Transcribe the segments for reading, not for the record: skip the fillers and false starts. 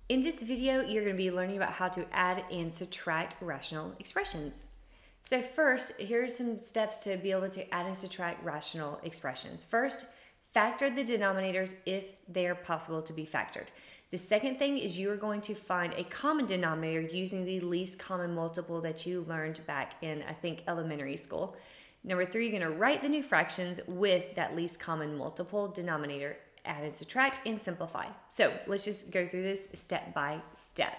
In this video, you're going to be learning about how to add and subtract rational expressions. So first, here are some steps to be able to add and subtract rational expressions. First, factor the denominators if they are possible to be factored. The second thing is you are going to find a common denominator using the least common multiple that you learned back in, I think, elementary school. Number three, you're going to write the new fractions with that least common multiple denominator. Add and subtract and simplify. So let's just go through this step by step.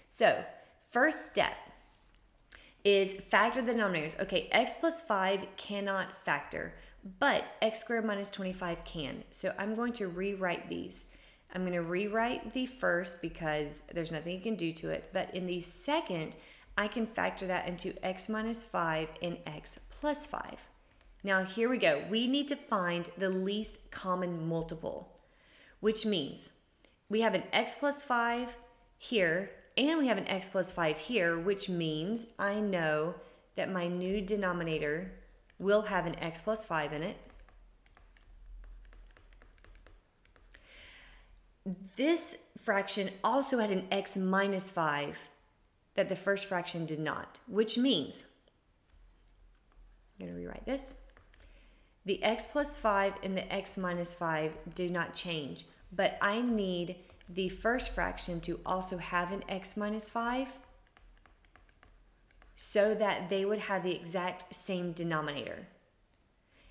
So first step is factor the denominators. Okay, x plus 5 cannot factor, but x squared minus 25 can. So I'm going to rewrite these. I'm going to rewrite the first because there's nothing you can do to it, but in the second, I can factor that into x minus 5 and x plus 5. Now here we go. We need to find the least common multiple, which means we have an x plus 5 here and we have an x plus 5 here, which means I know that my new denominator will have an x plus 5 in it. This fraction also had an x minus 5 that the first fraction did not, which means, I'm going to rewrite this. The x plus 5 and the x minus 5 do not change, but I need the first fraction to also have an x minus 5 so that they would have the exact same denominator.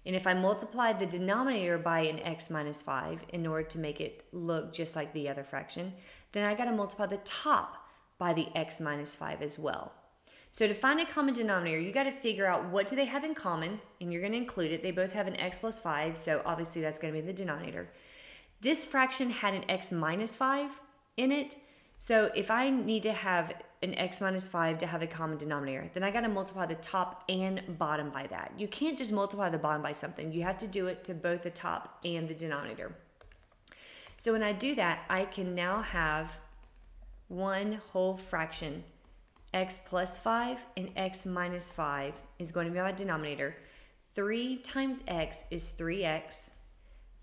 And if I multiply the denominator by an x minus 5 in order to make it look just like the other fraction, then I got to multiply the top by the x minus 5 as well. So to find a common denominator, you got to figure out what do they have in common, and you're going to include it. They both have an x plus 5, so obviously that's going to be the denominator. This fraction had an x minus 5 in it, so if I need to have an x minus 5 to have a common denominator, then I got to multiply the top and bottom by that. You can't just multiply the bottom by something. You have to do it to both the top and the denominator. So when I do that, I can now have one whole fraction. X plus 5 and x minus 5 is going to be my denominator. 3 times x is 3x.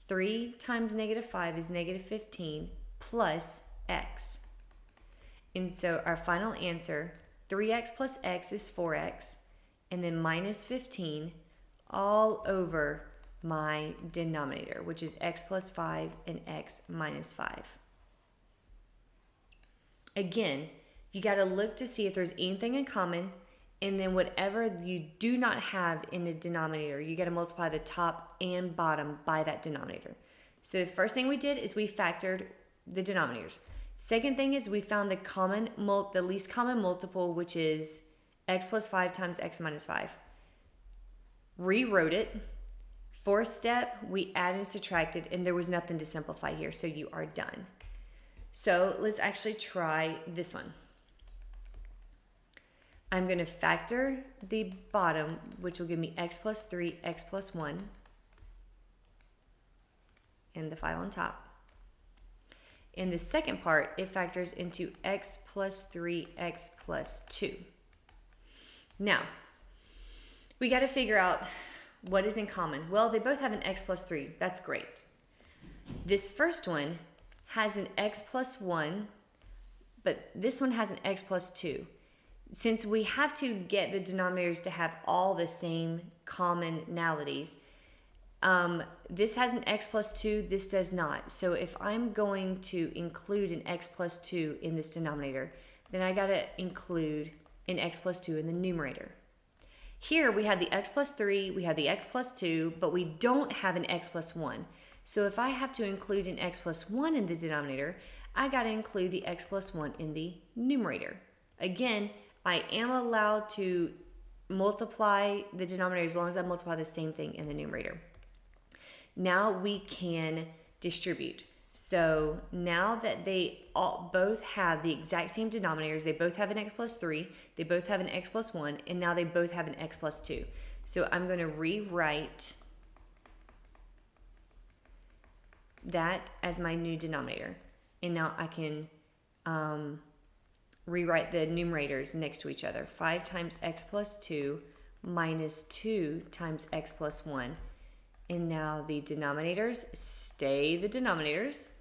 3 times negative 5 is negative 15 plus x. And so our final answer, 3x plus x is 4x, and then minus 15 all over my denominator, which is x plus 5 and x minus 5. Again, you got to look to see if there's anything in common, and then whatever you do not have in the denominator, you got to multiply the top and bottom by that denominator. So the first thing we did is we factored the denominators. Second thing is we found the least common multiple, which is x plus 5 times x minus 5. Rewrote it. Fourth step, we added and subtracted, and there was nothing to simplify here, so you are done. So let's actually try this one. I'm going to factor the bottom, which will give me x plus 3, x plus 1, and the 5 on top. In the second part, it factors into x plus 3, x plus 2. Now, we got to figure out what is in common. Well, they both have an x plus 3. That's great. This first one has an x plus 1, but this one has an x plus 2. Since we have to get the denominators to have all the same commonalities, this has an x plus 2, this does not. So if I'm going to include an x plus 2 in this denominator, then I got to include an x plus 2 in the numerator. Here we have the x plus 3, we have the x plus 2, but we don't have an x plus 1. So if I have to include an x plus 1 in the denominator, I got to include the x plus 1 in the numerator. Again, I am allowed to multiply the denominator as long as I multiply the same thing in the numerator. Now we can distribute. So now that they both have the exact same denominators, they both have an x plus 3, they both have an x plus 1, and now they both have an x plus 2. So I'm going to rewrite that as my new denominator. And now I can rewrite the numerators next to each other. 5 times x plus 2 minus 2 times x plus 1. And now the denominators stay the denominators.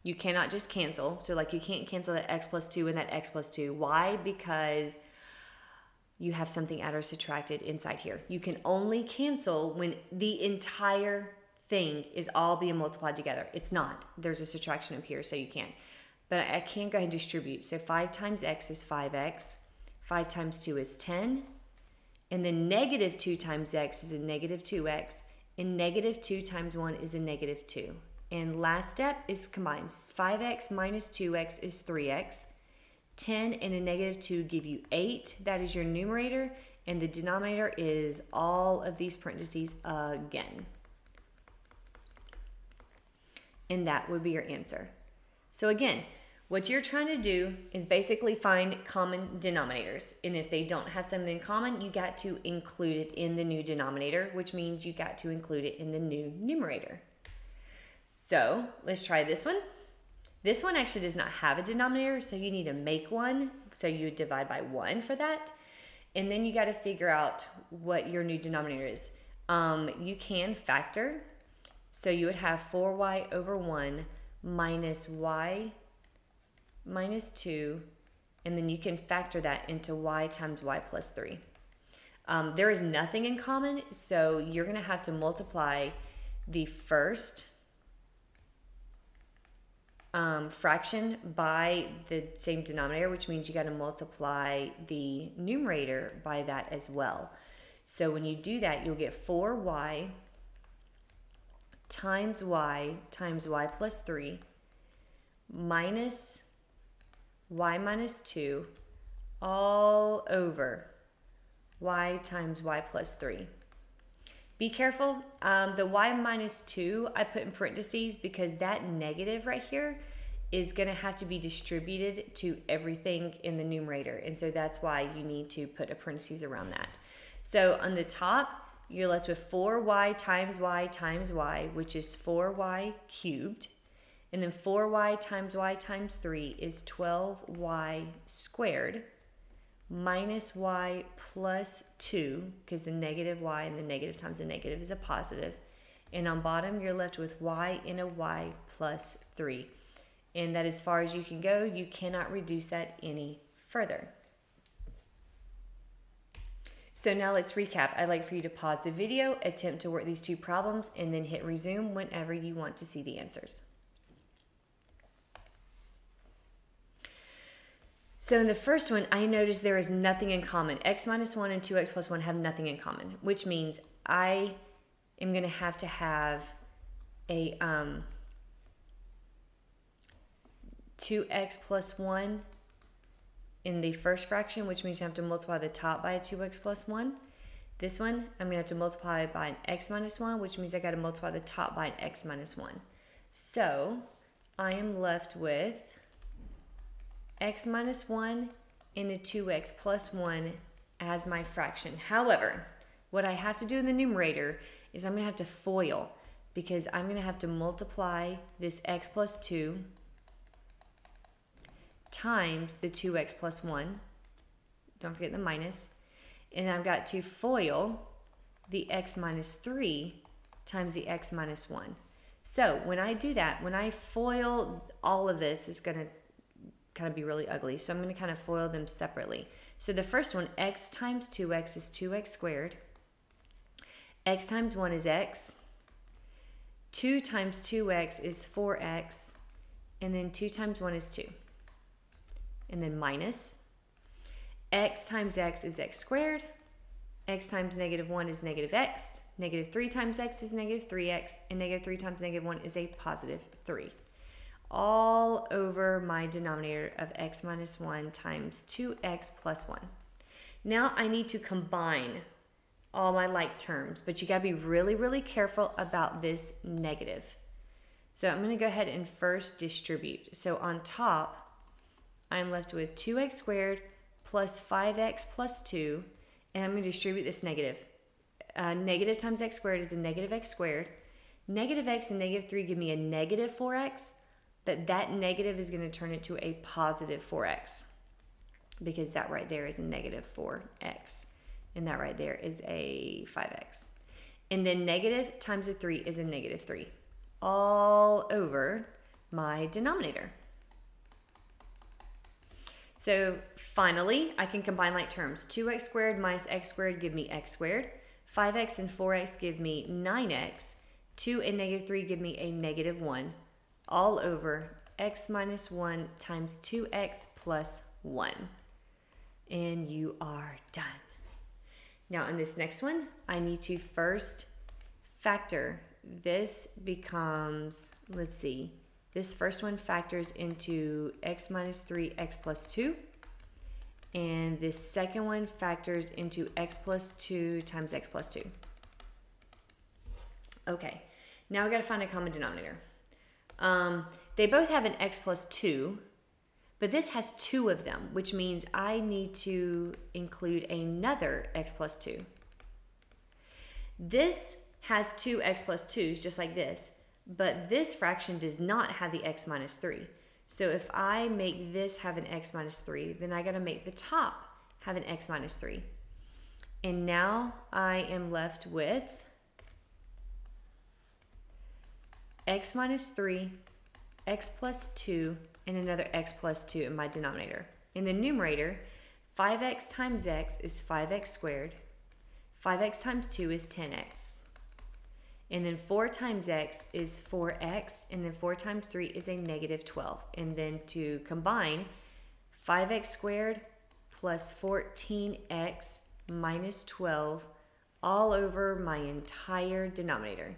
You cannot just cancel. So like you can't cancel that x plus 2 and that x plus 2. Why? Because you have something added or subtracted inside here. You can only cancel when the entire thing is all being multiplied together. It's not. There's a subtraction up here, so you can't. But I can go ahead and distribute. So 5 times x is 5x. 5 times 2 is 10. And then negative 2 times x is a negative 2x. And negative 2 times 1 is a negative 2. And last step is combine. 5x minus 2x is 3x. 10 and a negative 2 give you 8. That is your numerator. And the denominator is all of these parentheses again. And that would be your answer. So again, what you're trying to do is basically find common denominators. And if they don't have something in common, you got to include it in the new denominator, which means you got to include it in the new numerator. So let's try this one. This one actually does not have a denominator, so you need to make one. So you would divide by 1 for that. And then you got to figure out what your new denominator is. You can factor. So you would have 4y over 1 minus y minus 2. And then you can factor that into y times y plus 3. There is nothing in common, so you're going to have to multiply the first fraction by the same denominator, which means you got to multiply the numerator by that as well. So when you do that, you'll get 4y times y plus 3 minus y minus 2 all over y times y plus 3. Be careful, the y minus 2 I put in parentheses because that negative right here is going to have to be distributed to everything in the numerator. And so that's why you need to put a parentheses around that. So on the top, you're left with 4y times y, which is 4y cubed. And then 4y times 3 is 12y squared. Minus y plus 2, because the negative y and the negative times the negative is a positive. And on bottom, you're left with y in a y plus 3. And that as far as you can go, you cannot reduce that any further. So now let's recap. I'd like for you to pause the video, attempt to work these two problems, and then hit resume whenever you want to see the answers. So in the first one, I noticed there is nothing in common. X minus 1 and 2x plus 1 have nothing in common, which means I am going to have a 2x plus 1 in the first fraction, which means I have to multiply the top by a 2x plus 1. This one, I'm going to have to multiply by an x minus 1, which means I got to multiply the top by an x minus 1. So I am left with x minus 1 and a 2x plus 1 as my fraction. However, what I have to do in the numerator is I'm going to have to FOIL, because I'm going to have to multiply this x plus 2 times the 2x plus 1. Don't forget the minus. And I've got to FOIL the x minus 3 times the x minus 1. So when I do that, when I FOIL all of this, it's going to kind of be really ugly. So I'm going to kind of FOIL them separately. So the first one, x times 2x is 2x squared. X times 1 is x. 2 times 2x is 4x. And then 2 times 1 is 2. And then minus. X times x is x squared. X times negative 1 is negative x. Negative 3 times x is negative 3x. And negative 3 times negative 1 is a positive 3. All over my denominator of x minus 1 times 2x plus 1. Now I need to combine all my like terms, but you got to be really, really careful about this negative. So I'm going to go ahead and first distribute. So on top, I'm left with 2x squared plus 5x plus 2, and I'm going to distribute this negative. Negative times x squared is a negative x squared. Negative x and negative 3 give me a negative 4x. But that negative is going to turn into a positive 4x, because that right there is a negative 4x, and that right there is a 5x. And then negative times a 3 is a negative 3, all over my denominator. So finally, I can combine like terms. 2x squared minus x squared give me x squared. 5x and 4x give me 9x. 2 and negative 3 give me a negative 1. All over x minus 1 times 2x plus 1. And you are done. Now in this next one, I need to first factor. This becomes, let's see, this first one factors into x minus 3, x plus 2. And this second one factors into x plus 2 times x plus 2. Okay, now we got to find a common denominator. They both have an x plus 2, but this has 2 of them, which means I need to include another x plus 2. This has 2 x plus 2's just like this, but this fraction does not have the x minus 3. So if I make this have an x minus 3, then I got to make the top have an x minus 3. And now I am left with x minus 3, x plus 2, and another x plus 2 in my denominator. In the numerator, 5x times x is 5x squared. 5x times 2 is 10x. And then 4 times x is 4x, and then 4 times 3 is a negative 12. And then to combine, 5x squared plus 14x minus 12 all over my entire denominator.